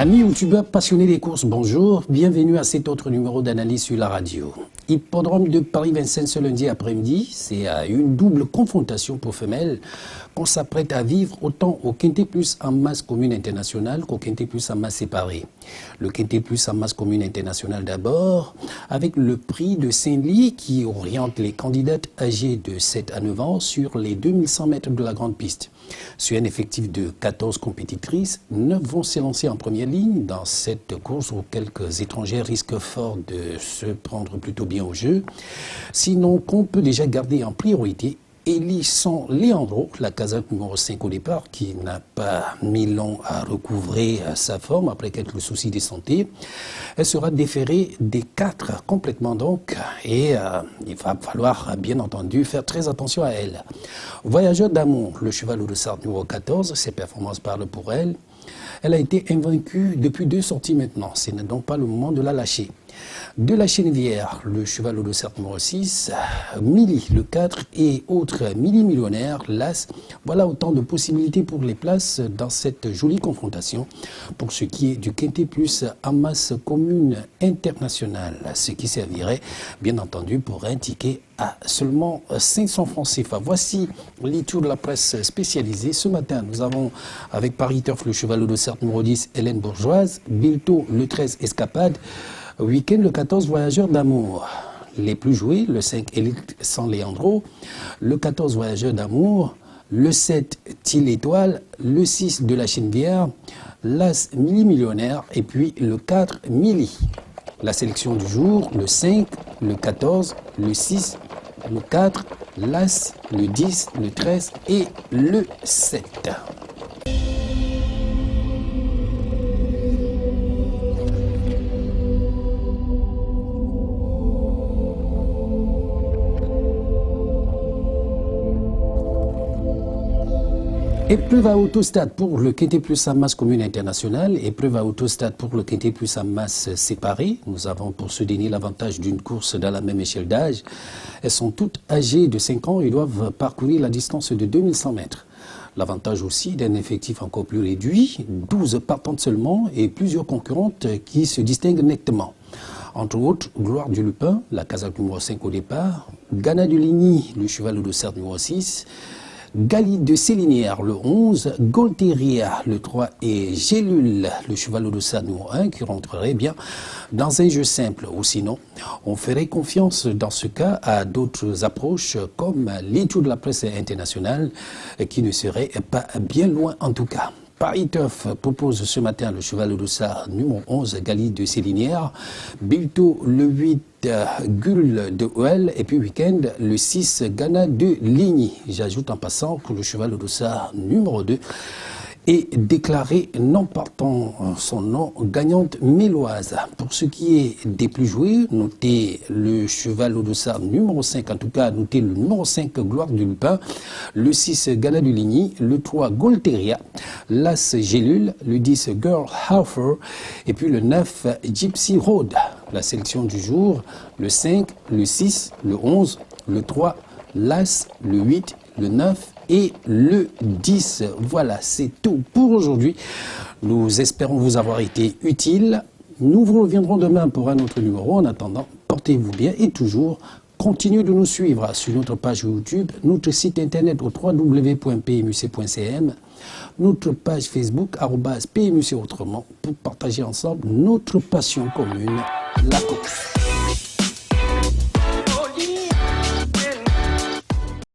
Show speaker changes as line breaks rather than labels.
Amis youtubeurs passionnés des courses, bonjour, bienvenue à cet autre numéro d'analyse sur la radio. Hippodrome de Paris-Vincennes ce lundi après-midi, c'est une double confrontation pour femelles qu'on s'apprête à vivre autant au Quintet Plus en masse commune internationale qu'au Quintet Plus en masse séparée. Le Quintet Plus en masse commune internationale d'abord, avec le prix de Saint-Ly qui oriente les candidates âgées de 7 à 9 ans sur les 2100 mètres de la grande piste. Sur un effectif de 14 compétitrices, 9 vont s'élancer en première ligne dans cette course où quelques étrangers risquent fort de se prendre plutôt bien au jeu. Sinon, qu'on peut déjà garder en priorité Elisson Leandro, la casaque numéro 5 au départ, qui n'a pas mis long à recouvrer sa forme après quelques soucis de santé. Elle sera déférée des 4 complètement donc, et il va falloir bien entendu faire très attention à elle. Voyageur d'amour, le cheval de Sarthe numéro 14, ses performances parlent pour elle. Elle a été invaincue depuis 2 sorties maintenant, ce n'est donc pas le moment de la lâcher. De la Chenevière, le cheval de Sarthe numéro 6, Milly le 4 et autres millionnaires, l'As. Voilà autant de possibilités pour les places dans cette jolie confrontation pour ce qui est du Quintet Plus en masse commune internationale, ce qui servirait bien entendu pour un ticket à seulement 500 francs CFA. Voici les tours de la presse spécialisée. Ce matin, nous avons avec Paris Turf le cheval de Sarthe numéro 10, Hélène Bourgeoise, Bilto le 13, Escapade, Week-end le 14, Voyageur d'amour. Les plus joués, le 5, Élite San Leandro, le 14, Voyageur d'amour, le 7, Till Étoile, le 6, de la Chenevière, l'As millionnaire et puis le 4, Milly. La sélection du jour, le 5, le 14, le 6, le 4, l'As, le 10, le 13 et le 7. Épreuve à autostade pour le Quintet Plus en masse commune internationale, épreuve à autostade pour le Quintet Plus en masse séparée. Nous avons pour ce dernier l'avantage d'une course dans la même échelle d'âge. Elles sont toutes âgées de 5 ans et doivent parcourir la distance de 2100 mètres. L'avantage aussi d'un effectif encore plus réduit, 12 partantes seulement et plusieurs concurrentes qui se distinguent nettement. Entre autres, Gloire du Lupin, la casaque numéro 5 au départ, Ghana de Ligny, le cheval de Sarthe numéro 6, Gali de Célinière, le 11, Golteria, le 3 et Gélule, le cheval de Sarthe numéro 1 qui rentrerait bien dans un jeu simple. Ou sinon, on ferait confiance dans ce cas à d'autres approches comme les tours de la presse internationale qui ne seraient pas bien loin en tout cas. Paris Turf propose ce matin le cheval de Sarthe numéro 11, Gali de Célinière, Bilto le 8, Gull de Ouel et puis week-end le 6, Ghana de Ligny. J'ajoute en passant que le cheval de Sarthe numéro 2 est déclaré non partant son nom gagnante méloise. Pour ce qui est des plus joués, notez le cheval de Sarthe numéro 5, en tout cas notez le numéro 5 Gloire du Lupin, le 6 Ghana de Ligny, le 3 Golteria, l'As Gélule, le 10 Girl Haufer et puis le 9 Gypsy Road. La sélection du jour, le 5, le 6, le 11, le 3, l'As, le 8, le 9 et le 10. Voilà, c'est tout pour aujourd'hui. Nous espérons vous avoir été utile. Nous vous reviendrons demain pour un autre numéro. En attendant, portez-vous bien et toujours, continuez de nous suivre sur notre page YouTube, notre site internet au www.pmuc.cm, notre page Facebook, @PMUC autrement, pour partager ensemble notre passion commune, la course.